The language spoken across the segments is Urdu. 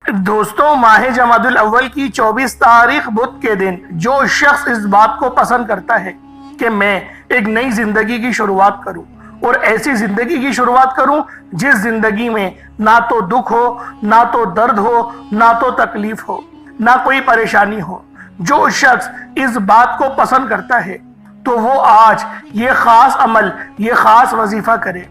دوستوں، ماہ جمادی الاول کی 24 تاریخ بدھ کے دن جو شخص اس بات کو پسند کرتا ہے کہ میں ایک نئی زندگی کی شروعات کروں اور ایسی زندگی کی شروعات کروں جس زندگی میں نہ تو دکھ ہو، نہ تو درد ہو، نہ تو تکلیف ہو، نہ کوئی پریشانی ہو، جو شخص اس بات کو پسند کرتا ہے تو وہ آج یہ خاص عمل، یہ خاص وظیفہ کرے۔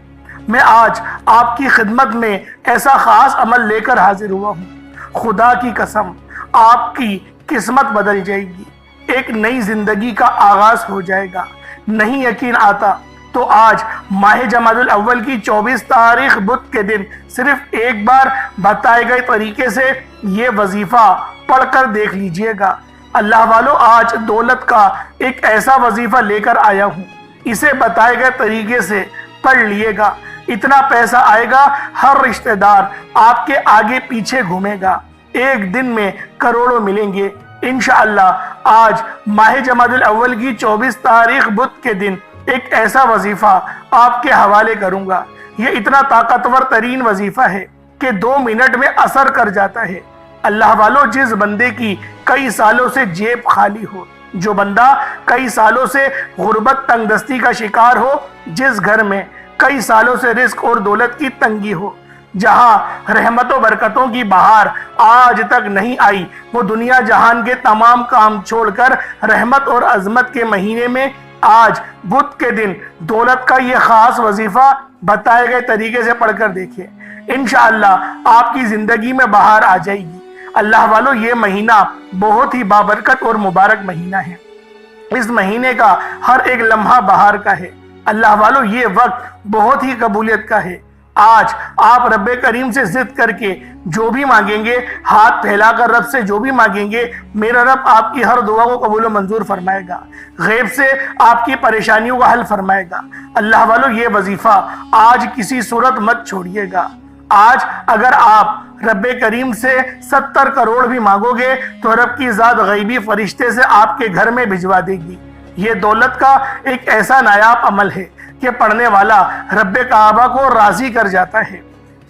میں آج آپ کی خدمت میں ایسا خاص عمل لے کر حاضر ہوا ہوں۔ خدا کی قسم، آپ کی قسمت بدل جائے گی، ایک نئی زندگی کا آغاز ہو جائے گا۔ نہیں یقین آتا تو آج ماہ جمادی الاول کی 24 تاریخ بدھ کے دن صرف ایک بار بتائے گئے طریقے سے یہ وظیفہ پڑھ کر دیکھ لیجئے گا۔ اللہ والو، آج دولت کا ایک ایسا وظیفہ لے کر آیا ہوں، اسے بتائے گئے طریقے سے پڑھ لیے گا، اتنا پیسہ آئے گا ہر رشتہ دار آپ کے آگے پیچھے گھومے گا، ایک دن میں کروڑوں ملیں گے انشاءاللہ۔ آج ماہ جمادی الاول کی 24 تاریخ بدھ کے دن ایک ایسا وظیفہ آپ کے حوالے کروں گا۔ یہ اتنا طاقتور ترین وظیفہ ہے کہ 2 منٹ میں اثر کر جاتا ہے۔ اللہ والو، جس بندے کی کئی سالوں سے جیب خالی ہو، جو بندہ کئی سالوں سے غربت تنگ دستی کا شکار ہو، جس گھر میں کئی سالوں سے رزق اور دولت کی تنگی ہو، جہاں رحمت و برکتوں کی بہار آج تک نہیں آئی، وہ دنیا جہان کے تمام کام چھوڑ کر رحمت اور عظمت کے مہینے میں آج بدھ کے دن دولت کا یہ خاص وظیفہ بتائے گئے طریقے سے پڑھ کر دیکھیں، انشاءاللہ آپ کی زندگی میں بہار آ جائے گی۔ اللہ والو، یہ مہینہ بہت ہی بابرکت اور مبارک مہینہ ہے، اس مہینے کا ہر ایک لمحہ بہار کا ہے۔ اللہ والو، یہ وقت بہت ہی قبولیت کا ہے۔ آج آپ رب کریم سے ضد کر کے جو بھی مانگیں گے، ہاتھ پھیلا کر رب سے جو بھی مانگیں گے، میرا رب آپ کی ہر دعا کو قبول و منظور فرمائے گا، غیب سے آپ کی پریشانیوں کا حل فرمائے گا۔ اللہ والو، یہ وظیفہ آج کسی صورت مت چھوڑیے گا۔ آج اگر آپ رب کریم سے 70 کروڑ بھی مانگو گے تو رب کی ذات غیبی فرشتے سے آپ کے گھر میں بھجوا دے گی۔ یہ دولت کا ایک ایسا نایاب عمل ہے کہ پڑھنے والا رب کعبہ کو راضی کر جاتا ہے۔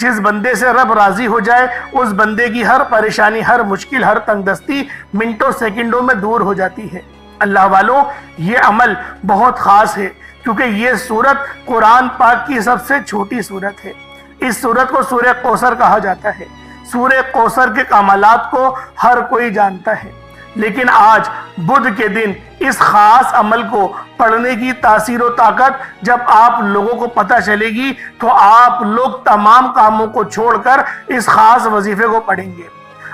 جس بندے سے رب راضی ہو جائے، اس بندے کی ہر پریشانی، ہر مشکل، ہر تنگ دستی منٹوں سیکنڈوں میں دور ہو جاتی ہے۔ اللہ والو، یہ عمل بہت خاص ہے کیونکہ یہ سورت قرآن پاک کی سب سے چھوٹی سورت ہے۔ اس سورت کو سورہ کوثر کہا جاتا ہے۔ سورہ کوثر کے کمالات کو ہر کوئی جانتا ہے، لیکن آج بدھ کے دن اس خاص عمل کو پڑھنے کی تاثیر و طاقت جب آپ لوگوں کو پتہ چلے گی تو آپ لوگ تمام کاموں کو چھوڑ کر اس خاص وظیفے کو پڑھیں گے۔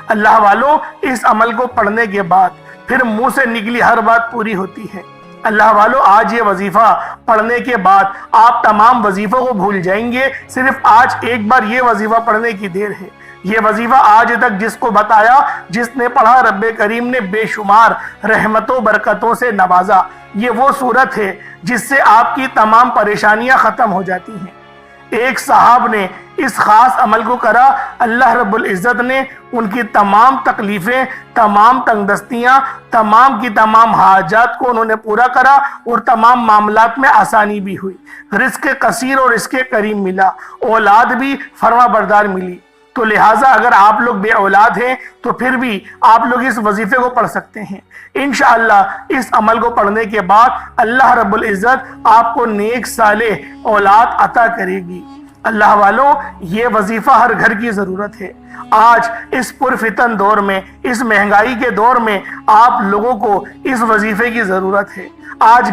اللہ والو، اس عمل کو پڑھنے کے بعد پھر منہ سے نکلی ہر بات پوری ہوتی ہے۔ اللہ والو، آج یہ وظیفہ پڑھنے کے بعد آپ تمام وظیفوں کو بھول جائیں گے، صرف آج ایک بار یہ وظیفہ پڑھنے کی دیر ہے۔ یہ وظیفہ آج تک جس کو بتایا، جس نے پڑھا، رب کریم نے بے شمار رحمتوں برکتوں سے نوازا۔ یہ وہ صورت ہے جس سے آپ کی تمام پریشانیاں ختم ہو جاتی ہیں۔ ایک صاحب نے اس خاص عمل کو کرا، اللہ رب العزت نے ان کی تمام تکلیفیں، تمام تنگ دستیاں، تمام کی تمام حاجات کو انہوں نے پورا کرا اور تمام معاملات میں آسانی بھی ہوئی، رزق کثیر اور رزق کریم ملا، اولاد بھی فرما بردار ملی۔ تو لہٰذا اگر آپ لوگ بے اولاد ہیں تو پھر بھی آپ لوگ اس وظیفے کو پڑھ سکتے ہیں۔ انشاءاللہ اس عمل کو پڑھنے کے بعد اللہ رب العزت آپ کو نیک صالح اولاد عطا کرے گی۔ اللہ والو، یہ وظیفہ ہر گھر کی ضرورت ہے۔ آج اس پرفتن دور میں، اس مہنگائی کے دور میں آپ لوگوں کو اس وظیفے کی ضرورت ہے۔ آج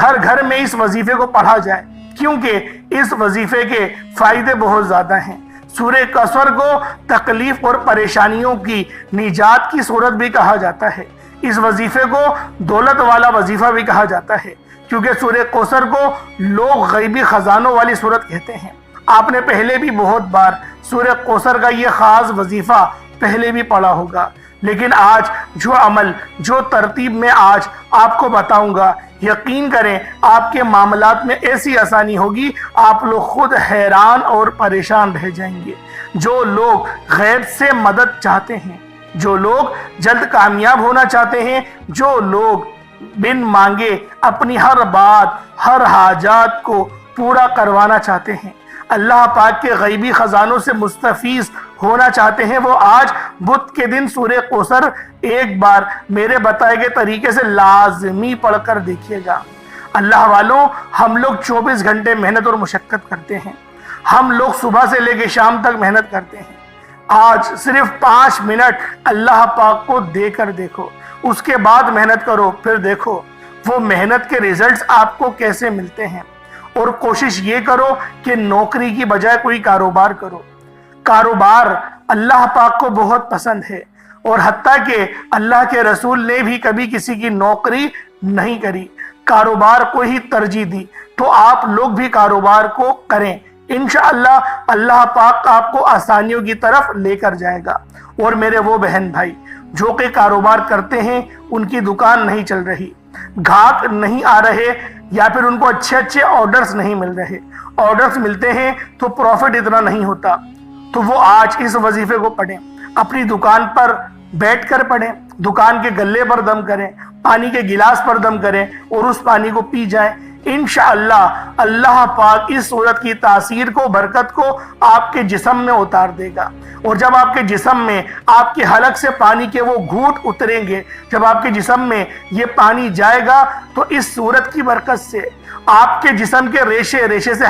ہر گھر میں اس وظیفے کو پڑھا جائے، کیونکہ اس وظیفے کے فائدے بہت زیادہ ہیں۔ سورہ کوثر کو تکلیف اور پریشانیوں کی نجات کی صورت بھی کہا جاتا ہے۔ اس وظیفے کو دولت والا وظیفہ بھی کہا جاتا ہے، کیونکہ سورہ کوثر کو لوگ غیبی خزانوں والی صورت کہتے ہیں۔ آپ نے پہلے بھی بہت بار سورہ کوثر کا یہ خاص وظیفہ پہلے بھی پڑھا ہوگا، لیکن آج جو عمل، جو ترتیب میں آج آپ کو بتاؤں گا، یقین کریں آپ کے معاملات میں ایسی آسانی ہوگی، آپ لوگ خود حیران اور پریشان رہ جائیں گے۔ جو لوگ غیب سے مدد چاہتے ہیں، جو لوگ جلد کامیاب ہونا چاہتے ہیں، جو لوگ بن مانگے اپنی ہر بات، ہر حاجات کو پورا کروانا چاہتے ہیں، اللہ پاک کے غیبی خزانوں سے مستفیض ہونا چاہتے ہیں وہ آج بدھ کے دن سورہ کوثر ایک بار میرے بتائے گئے طریقے سے لازمی پڑھ کر دیکھیے گا۔ اللہ والوں، ہم لوگ 24 گھنٹے محنت اور مشقت کرتے ہیں، ہم لوگ صبح سے لے کے شام تک محنت کرتے ہیں۔ آج صرف 5 منٹ اللہ پاک کو دے کر دیکھو، اس کے بعد محنت کرو، پھر دیکھو وہ محنت کے ریزلٹس آپ کو کیسے ملتے ہیں۔ اور کوشش یہ کرو کہ نوکری کی بجائے کوئی کاروبار کرو۔ کاروبار اللہ پاک کو بہت پسند ہے، اور حتیٰ کہ اللہ کے رسول نے بھی کبھی کسی کی نوکری نہیں کری، کاروبار کو ہی ترجیح دی۔ تو آپ لوگ بھی کاروبار کو کریں، انشاءاللہ اللہ پاک آپ کو آسانیوں کی طرف لے کر جائے گا۔ اور میرے وہ بہن بھائی جو کہ کاروبار کرتے ہیں، ان کی دکان نہیں چل رہی، گھاٹ نہیں آ رہے، یا پھر ان کو اچھے آرڈرز نہیں مل رہے، آرڈرز ملتے ہیں تو پروفٹ اتنا نہیں ہوتا، تو وہ آج اس وظیفے کو پڑھیں، اپنی دکان پر بیٹھ کر پڑھیں، دکان کے گلے پر دم کریں، پانی کے گلاس پر دم کریں اور اس پانی کو پی جائیں۔ انشاءاللہ اللہ پاک اس صورت کی تاثیر کو، برکت کو آپ کے جسم میں اتار دے گا۔ اور جب آپ کے جسم میں آپ کے حلق سے پانی کے وہ گھونٹ اتریں گے، جب آپ کے جسم میں یہ پانی جائے گا، تو اس صورت کی برکت سے آپ کے جسم کے ریشے سے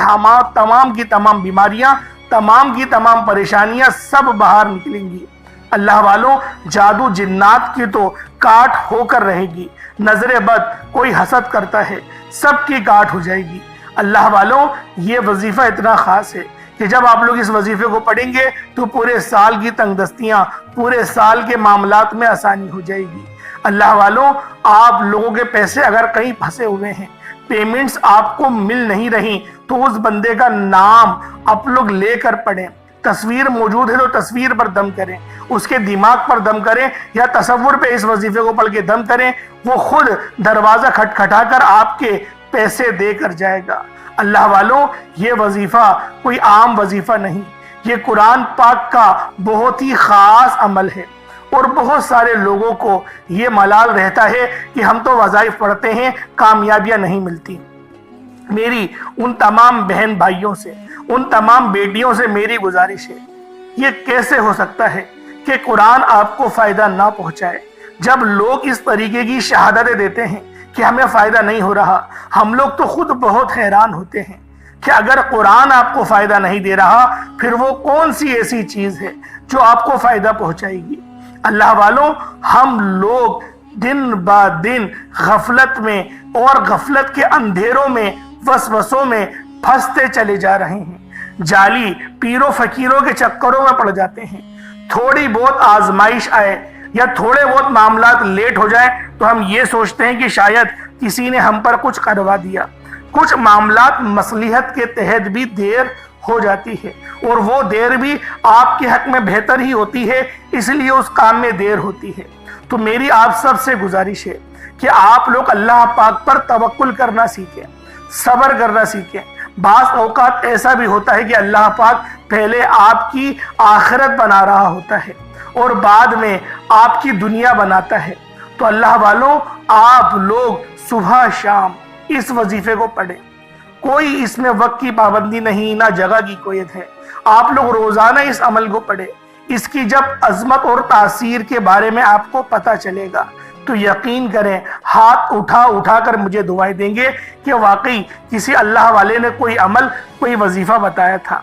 تمام کی تمام بیماریاں، تمام کی تمام پریشانیاں سب باہر نکلیں گی۔ اللہ والوں، جادو جنات کی تو کاٹ ہو کر رہے گی، نظر بد کوئی حسد کرتا ہے سب کی کاٹ ہو جائے گی۔ اللہ والوں، یہ وظیفہ اتنا خاص ہے کہ جب آپ لوگ اس وظیفے کو پڑھیں گے تو پورے سال کی تنگ دستیاں، پورے سال کے معاملات میں آسانی ہو جائے گی۔ اللہ والوں، آپ لوگوں کے پیسے اگر کہیں پھنسے ہوئے ہیں، پیمنٹس آپ کو مل نہیں رہی، تو اس بندے کا نام آپ لوگ لے کر پڑھیں۔ تصویر موجود ہے تو تصویر پر دم کریں، اس کے دماغ پر دم کریں، یا تصور پہ اس وظیفے کو پڑھ کے دم کریں، وہ خود دروازہ کھٹکھٹا کر آپ کے پیسے دے کر جائے گا۔ اللہ والوں، یہ وظیفہ کوئی عام وظیفہ نہیں، یہ قرآن پاک کا بہت ہی خاص عمل ہے۔ اور بہت سارے لوگوں کو یہ ملال رہتا ہے کہ ہم تو وظائف پڑھتے ہیں، کامیابیاں نہیں ملتی۔ میری ان تمام بہن بھائیوں سے، ان تمام بیٹیوں سے میری گزارش ہے، یہ کیسے ہو سکتا ہے کہ قرآن آپ کو فائدہ نہ پہنچائے؟ جب لوگ اس طریقے کی شہادتیں دیتے ہیں کہ ہمیں فائدہ نہیں ہو رہا، ہم لوگ تو خود بہت حیران ہوتے ہیں کہ اگر قرآن آپ کو فائدہ نہیں دے رہا، پھر وہ کون سی ایسی چیز ہے جو آپ کو فائدہ پہنچائے گی؟ اللہ والوں، ہم لوگ دن با دن غفلت میں اور غفلت کے اندھیروں میں، وسوسوں میں پھنستے چلے جا رہے ہیں، جعلی پیروں فقیروں کے چکروں میں پڑ جاتے ہیں۔ تھوڑی بہت آزمائش آئے یا تھوڑے بہت معاملات لیٹ ہو جائیں تو ہم یہ سوچتے ہیں کہ شاید کسی نے ہم پر کچھ کروا دیا۔ کچھ معاملات مصلحت کے تحت بھی دیر ہو جاتی ہے، اور وہ دیر بھی آپ کے حق میں بہتر ہی ہوتی ہے، اس لیے اس کام میں دیر ہوتی ہے۔ تو میری آپ سب سے گزارش ہے کہ آپ لوگ اللہ پاک پر توکل کرنا سیکھیں، صبر کرنا سیکھیں۔ بعض اوقات ایسا بھی ہوتا ہے کہ اللہ پاک پہلے آپ کی آخرت بنا رہا ہوتا ہے اور بعد میں آپ کی دنیا بناتا ہے۔ تو اللہ والوں، آپ لوگ صبح شام اس وظیفے کو پڑھیں، کوئی اس میں وقت کی پابندی نہیں، نہ جگہ کی قید ہے۔ آپ لوگ روزانہ اس عمل کو پڑھیں، اس کی جب عظمت اور تاثیر کے بارے میں آپ کو پتہ چلے گا تو یقین کریں، ہاتھ اٹھا کر مجھے دعائیں دیں گے کہ واقعی کسی اللہ والے نے کوئی عمل، کوئی وظیفہ بتایا تھا۔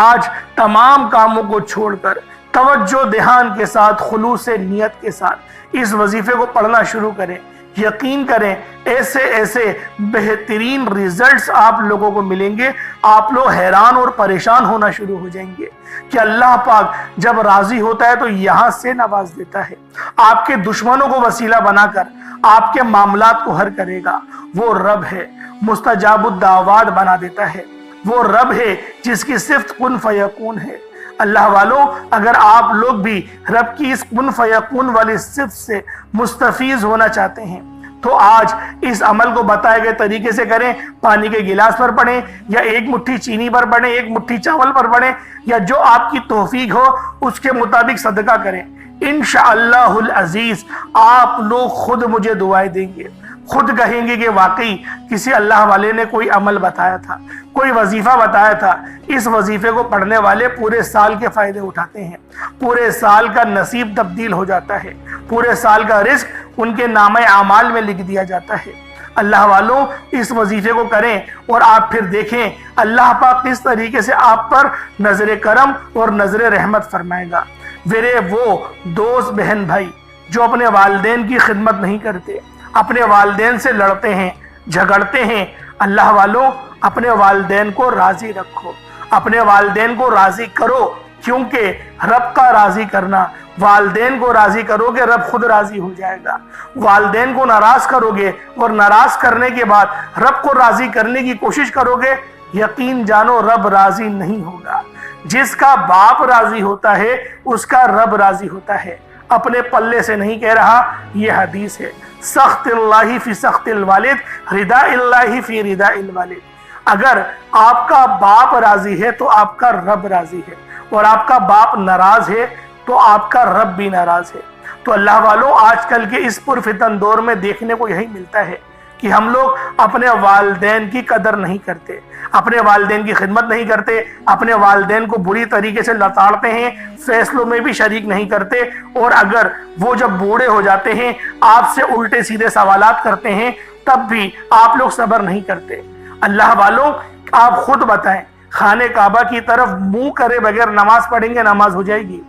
آج تمام کاموں کو چھوڑ کر توجہ دھیان کے ساتھ، خلوص نیت کے ساتھ اس وظیفے کو پڑھنا شروع کریں۔ یقین کریں، ایسے بہترین ریزلٹس آپ لوگوں کو ملیں گے، آپ لوگ حیران اور پریشان ہونا شروع ہو جائیں گے کہ اللہ پاک جب راضی ہوتا ہے تو یہاں سے نواز دیتا ہے، آپ کے دشمنوں کو وسیلہ بنا کر آپ کے معاملات کو حل کرے گا۔ وہ رب ہے، مستجاب الدعوات بنا دیتا ہے، وہ رب ہے جس کی صفت کن فیکون ہے۔ اللہ والوں، اگر آپ لوگ بھی رب کی اس کن فیکون والی صفت سے مستفیض ہونا چاہتے ہیں تو آج اس عمل کو بتائے گئے طریقے سے کریں۔ پانی کے گلاس پر پڑھیں، یا ایک مٹھی چینی پر پڑھیں، ایک مٹھی چاول پر پڑھیں، یا جو آپ کی توفیق ہو اس کے مطابق صدقہ کریں۔ انشاءاللہ العزیز آپ لوگ خود مجھے دعائیں دیں گے، خود کہیں گے کہ واقعی کسی اللہ والے نے کوئی عمل بتایا تھا، کوئی وظیفہ بتایا تھا، اس وظیفے کو پڑھنے والے پورے سال کے فائدے اٹھاتے ہیں، پورے سال کا نصیب تبدیل ہو جاتا ہے، پورے سال کا رزق ان کے نامہ اعمال میں لکھ دیا جاتا ہے۔ اللہ والوں اس وظیفے کو کریں اور آپ پھر دیکھیں اللہ پاک کس طریقے سے آپ پر نظر کرم اور نظر رحمت فرمائے گا۔ میرے وہ دوست بہن بھائی جو اپنے والدین کی خدمت نہیں کرتے، اپنے والدین سے لڑتے ہیں، جھگڑتے ہیں، اللہ والوں اپنے والدین کو راضی رکھو، اپنے والدین کو راضی کرو، کیونکہ رب کا راضی کرنا، والدین کو راضی کرو گے رب خود راضی ہو جائے گا۔ والدین کو ناراض کرو گے اور ناراض کرنے کے بعد رب کو راضی کرنے کی کوشش کرو گے، یقین جانو رب راضی نہیں ہوگا۔ جس کا باپ راضی ہوتا ہے اس کا رب راضی ہوتا ہے۔ اپنے پلے سے نہیں کہہ رہا، یہ حدیث ہے، سخط اللہ فی سخط الوالد، رضا اللہ فی رضا الوالد۔ اگر آپ کا باپ راضی ہے تو آپ کا رب راضی ہے، اور آپ کا باپ ناراض ہے تو آپ کا رب بھی ناراض ہے۔ تو اللہ والوں آج کل کے اس پرفتن دور میں دیکھنے کو یہی ملتا ہے کہ ہم لوگ اپنے والدین کی قدر نہیں کرتے، اپنے والدین کی خدمت نہیں کرتے، اپنے والدین کو بری طریقے سے لتاڑتے ہیں، فیصلوں میں بھی شریک نہیں کرتے، اور اگر وہ جب بوڑھے ہو جاتے ہیں آپ سے الٹے سیدھے سوالات کرتے ہیں تب بھی آپ لوگ صبر نہیں کرتے۔ اللہ والوں آپ خود بتائیں، خانہ کعبہ کی طرف منہ کرے بغیر نماز پڑھیں گے نماز ہو جائے گی؟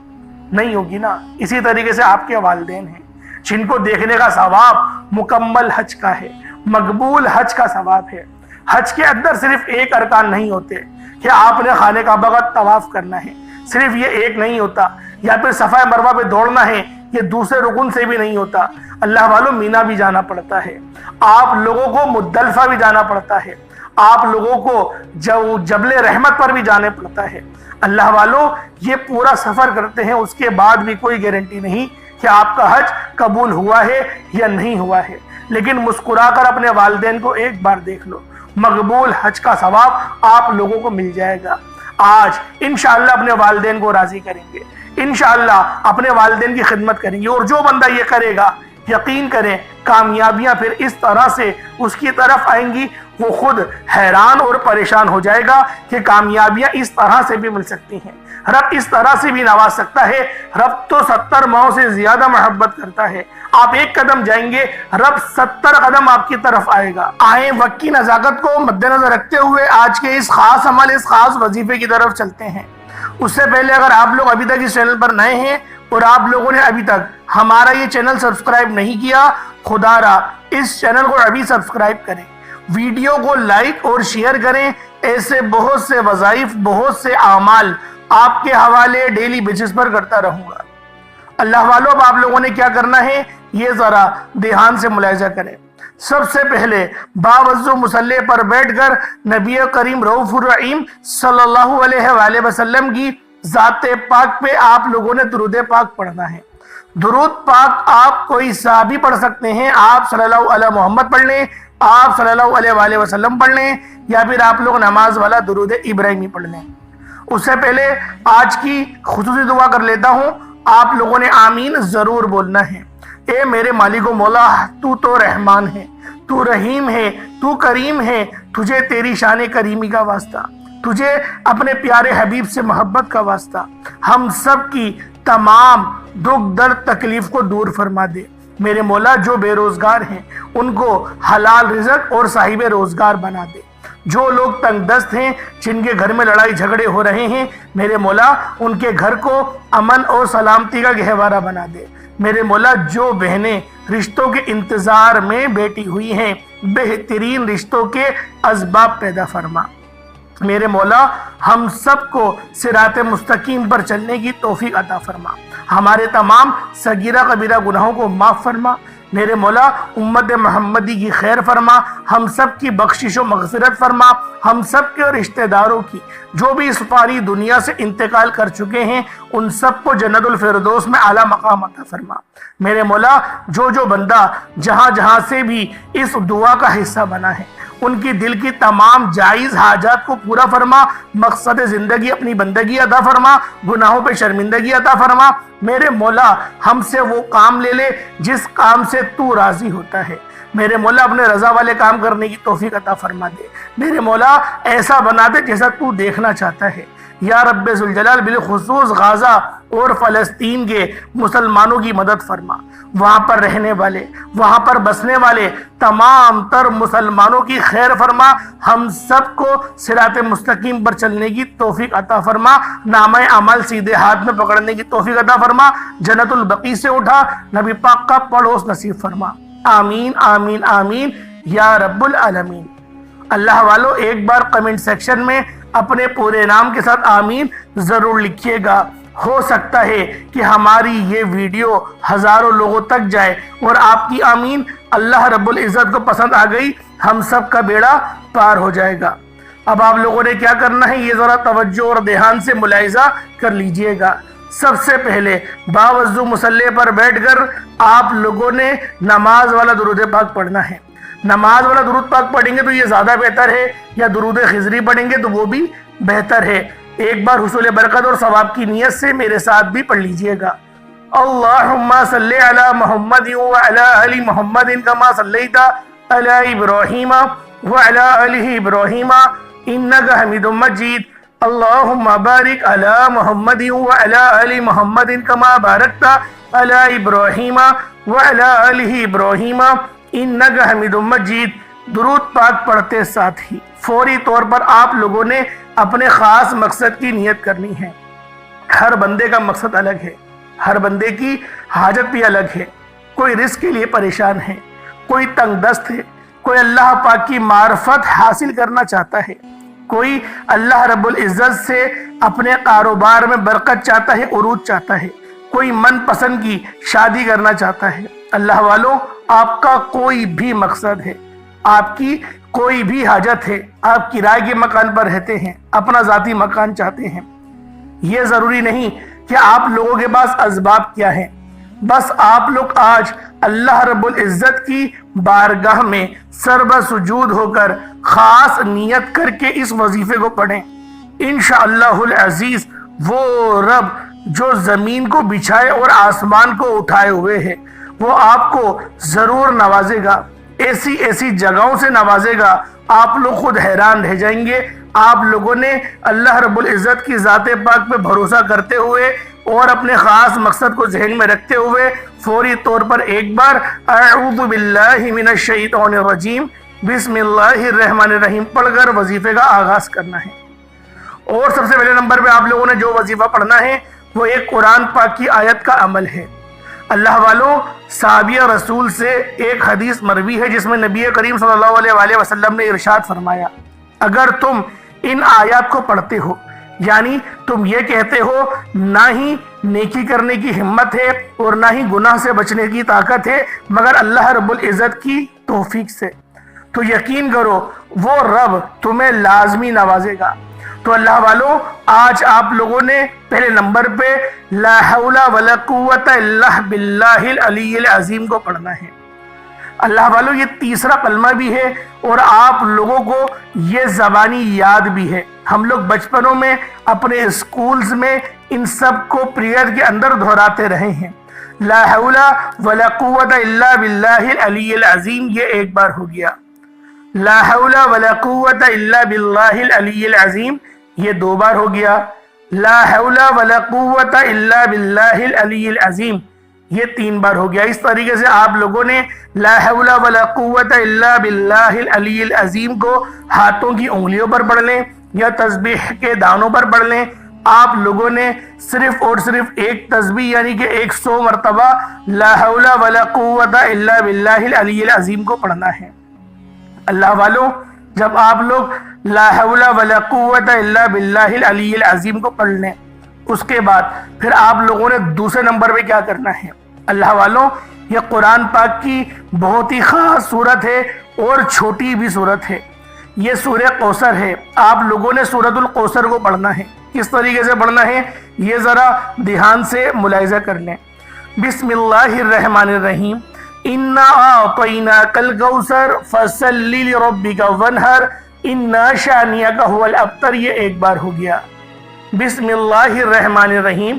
نہیں ہوگی نا۔ اسی طریقے سے آپ کے والدین ہیں جن کو دیکھنے کا ثواب مکمل حج کا ہے، مقبول حج کا ثواب ہے۔ حج کے اندر صرف ایک ارکان نہیں ہوتے کہ آپ نے خانہ کعبہ کا طواف کرنا ہے، صرف یہ ایک نہیں ہوتا، یا پھر صفا مروہ پہ دوڑنا ہے، یہ دوسرے رکن سے بھی نہیں ہوتا۔ اللہ والوں مینا بھی جانا پڑتا ہے، آپ لوگوں کو مزدلفہ بھی جانا پڑتا ہے، آپ لوگوں کو جبل رحمت پر بھی جانے پڑتا ہے۔ اللہ والوں یہ پورا سفر کرتے ہیں، اس کے بعد بھی کوئی گارنٹی نہیں کہ آپ کا حج قبول ہوا ہے یا نہیں ہوا ہے، لیکن مسکرا کر اپنے والدین کو ایک بار دیکھ لو، مقبول حج کا ثواب آپ لوگوں کو مل جائے گا۔ آج انشاءاللہ اپنے والدین کو راضی کریں گے، انشاءاللہ اپنے والدین کی خدمت کریں گے، اور جو بندہ یہ کرے گا یقین کریں کامیابیاں پھر اس طرح سے اس کی طرف آئیں گی، وہ خود حیران اور پریشان ہو جائے گا کہ کامیابیاں اس طرح سے بھی مل سکتی ہیں، رب اس طرح سے بھی نواز سکتا ہے۔ رب تو 70 ماؤں سے زیادہ محبت کرتا ہے، آپ ایک قدم جائیں گے رب 70 قدم آپ کی طرف آئے گا۔ آئیں وقت کی نزاکت کو مد نظر رکھتے ہوئے آج کے اس خاص عمل، اس خاص وظیفے کی طرف چلتے ہیں۔ اس سے پہلے اگر آپ لوگ ابھی تک اس چینل پر نئے ہیں اور آپ لوگوں نے ابھی تک ہمارا یہ چینل سبسکرائب نہیں کیا، خدا را اس چینل کو ابھی سبسکرائب کریں، ویڈیو کو لائک اور شیئر کریں۔ ایسے بہت سے وظائف، بہت سے اعمال آپ کے حوالے ڈیلی بیسس پر کرتا رہوں گا۔ اللہ والوں اب آپ لوگوں نے کیا کرنا ہے یہ ذرا دھیان سے ملاحظہ کریں۔ سب سے پہلے باوضو مصلی پر بیٹھ کر نبی کریم رؤوف الرحیم صلی اللہ علیہ وآلہ وسلم کی ذات پاک پہ آپ لوگوں نے درود پاک پڑھنا ہے۔ درود پاک آپ کوئی سا بھی پڑھ سکتے ہیں، آپ صلی اللہ علیہ محمد پڑھ لیں، آپ صلی اللہ علیہ وآلہ وسلم پڑھ لیں، یا پھر آپ لوگ نماز والا درود ابراہیمی پڑھ لیں۔ اس سے پہلے آج کی خصوصی دعا کر لیتا ہوں، آپ لوگوں نے آمین ضرور بولنا ہے۔ اے میرے مالک و مولا، تو تو رحمان ہے، تو رحیم ہے، تو کریم ہے، تجھے تیری شان کریمی کا واسطہ، تجھے اپنے پیارے حبیب سے محبت کا واسطہ، ہم سب کی تمام دکھ درد تکلیف کو دور فرما دے۔ میرے مولا جو بے روزگار ہیں ان کو حلال رزق اور صاحب روزگار بنا دے۔ جو لوگ تنگ دست ہیں، جن کے گھر میں لڑائی جھگڑے ہو رہے ہیں، میرے مولا ان کے گھر کو امن اور سلامتی کا گہوارہ بنا دے۔ میرے مولا جو بہنیں رشتوں کے انتظار میں بیٹھی ہوئی ہیں، بہترین رشتوں کے اسباب پیدا فرما۔ میرے مولا ہم سب کو صراط مستقیم پر چلنے کی توفیق عطا فرما، ہمارے تمام صغیرہ کبیرہ گناہوں کو معاف فرما۔ میرے مولا امت محمدی کی خیر فرما، ہم سب کی بخشش و مغفرت فرما، ہم سب کے رشتہ داروں کی جو بھی اس فانی دنیا سے انتقال کر چکے ہیں ان سب کو جنت الفردوس میں اعلیٰ مقام عطا فرما۔ میرے مولا جو بندہ جہاں جہاں سے بھی اس دعا کا حصہ بنا ہے ان کی دل کی تمام جائز حاجات کو پورا فرما، مقصد زندگی اپنی بندگی عطا فرما، گناہوں پہ شرمندگی عطا فرما۔ میرے مولا ہم سے وہ کام لے لے جس کام سے تو راضی ہوتا ہے۔ میرے مولا اپنے رضا والے کام کرنے کی توفیق عطا فرما دے۔ میرے مولا ایسا بنا دے جیسا تو دیکھنا چاہتا ہے۔ یا رب ذوالجلال بالخصوص غزہ اور فلسطین کے مسلمانوں کی مدد فرما۔ وہاں پر رہنے والے، وہاں پر بسنے والے تمام تر مسلمانوں کی خیر فرما۔ ہم سب کو صراط مستقیم پر چلنے کی توفیق عطا فرما۔ نامہ اعمال سیدھے ہاتھ میں پکڑنے کی توفیق عطا فرما۔ جنت البقیع سے اٹھا نبی پاک کا پڑوس نصیب فرما۔ آمین آمین آمین یا رب العالمین۔ اللہ والو ایک بار کمنٹ سیکشن میں اپنے پورے نام کے ساتھ آمین ضرور لکھیے گا۔ ہو سکتا ہے کہ ہماری یہ ویڈیو ہزاروں لوگوں تک جائے اور آپ کی آمین اللہ رب العزت کو پسند آ گئی، ہم سب کا بیڑا پار ہو جائے گا۔ اب آپ لوگوں نے کیا کرنا ہے، یہ ذرا توجہ اور دھیان سے ملاحظہ کر لیجئے گا۔ سب سے پہلے باوضو مصلی پر بیٹھ کر آپ لوگوں نے نماز والا درود پاک پڑھنا ہے۔ نماز والا درود پاک پڑھیں گے تو یہ زیادہ بہتر ہے، یا درود خضری پڑھیں گے تو وہ بھی بہتر ہے۔ ایک بار حصول برکت اور ثواب کی نیت سے میرے ساتھ بھی پڑھ لیجئے گا۔ اللہم صلی علی محمد وعلی آل محمد کما صلیت علی ابراہیم وعلی آل ابراہیم انکا حمید مجید۔ اللہم بارک علی محمد وعلی آل محمد کما بارکت علی ابراہیم وعلی آل ابراہیم انکا حمید مجید۔ درود پاک پڑھتے ساتھ ہی فوری طور پر آپ لوگوں نے اپنے خاص مقصد کی نیت کرنی ہے۔ ہر بندے کا مقصد الگ ہے، ہر بندے کی حاجت بھی الگ ہے۔ کوئی رزق کے لیے پریشان ہے، کوئی تنگ دست ہے، کوئی اللہ پاک کی معرفت حاصل کرنا چاہتا ہے، کوئی اللہ رب العزت سے اپنے کاروبار میں برکت چاہتا ہے، عروج چاہتا ہے، کوئی من پسند کی شادی کرنا چاہتا ہے۔ اللہ والوں، آپ کا کوئی بھی مقصد ہے، آپ کی کوئی بھی حاجت ہے، آپ کرائے کے مکان پر رہتے ہیں، اپنا ذاتی مکان چاہتے ہیں، یہ ضروری نہیں کہ آپ لوگوں کے پاس اسباب کیا ہیں۔ بس آپ لوگ آج اللہ رب العزت کی بارگاہ میں سربہ سجود ہو کر خاص نیت کر کے اس وظیفے کو پڑھیں۔ انشاءاللہ العزیز وہ رب جو زمین کو بچھائے اور آسمان کو اٹھائے ہوئے ہے، وہ آپ کو ضرور نوازے گا، ایسی ایسی جگہوں سے نوازے گا، آپ لوگ خود حیران رہ جائیں گے۔ آپ لوگوں نے اللہ رب العزت کی ذات پاک پہ بھروسہ کرتے ہوئے اور اپنے خاص مقصد کو ذہن میں رکھتے ہوئے فوری طور پر ایک بار اعوذ باللہ من الشیطان الرجیم بسم اللہ الرحمن الرحیم پڑھ کر وظیفے کا آغاز کرنا ہے۔ اور سب سے پہلے نمبر پہ آپ لوگوں نے جو وظیفہ پڑھنا ہے وہ ایک قرآن پاک کی آیت کا عمل ہے۔ اللہ والوں، صحابیہ رسول سے ایک حدیث مروی ہے جس میں نبی کریم صلی اللہ علیہ وآلہ وسلم نے ارشاد فرمایا، اگر تم ان آیات کو پڑھتے ہو، یعنی تم یہ کہتے ہو نہ ہی نیکی کرنے کی ہمت ہے اور نہ ہی گناہ سے بچنے کی طاقت ہے مگر اللہ رب العزت کی توفیق سے، تو یقین کرو وہ رب تمہیں لازمی نوازے گا۔ تو اللہ والوں، آج آپ لوگوں نے پہلے نمبر پہ لا حول ولا قوت الا باللہ العلی العظیم کو پڑھنا ہے۔ اللہ والوں، یہ تیسرا کلمہ بھی ہے اور آپ لوگوں کو یہ زبانی یاد بھی ہے۔ ہم لوگ بچپنوں میں اپنے اسکولز میں ان سب کو پریئر کے اندر دہراتے رہے ہیں۔ لا حول ولا قوت الا باللہ العلی العظیم یہ ایک بار ہو گیا، لا حول ولا قوت الا باللہ العلی العظیم یہ دو بار ہو گیا، لا حول ولا قوت الا باللہ العلی العظیم یہ تین بار ہو گیا۔ اس طریقے سے آپ لوگوں نے لا حول ولا قوت الا باللہ العلی العظیم کو ہاتھوں کی انگلیوں پر پڑھ لیں یا تسبیح کے دانوں پر پڑھ لیں۔ آپ لوگوں نے صرف اور صرف ایک تسبیح یعنی کہ 100 مرتبہ لا حول ولا قوت الا باللہ العلی العظیم کو پڑھنا ہے۔ اللہ والوں، جب آپ لوگ لا حول ولا قوت الا باللہ العلی العظیم کو پڑھ لیں، اس کے بعد پھر آپ لوگوں نے دوسرے نمبر پہ کیا کرنا ہے۔ اللہ والوں، یہ قرآن پاک کی بہت ہی خاص سورت ہے اور چھوٹی بھی سورت ہے، یہ سورہ کوثر ہے۔ آپ لوگوں نے سورۃ الکوثر کو پڑھنا ہے۔ کس طریقے سے پڑھنا ہے یہ ذرا دھیان سے ملاحظہ کر لیں۔ بسم اللہ الرحمن الرحیم، انا اعطیناک الکوثر فصل لربک وانحر انا شانئک ھو الابتر یہ ایک بار ہو گیا۔ بسم اللہ الرحمن الرحیم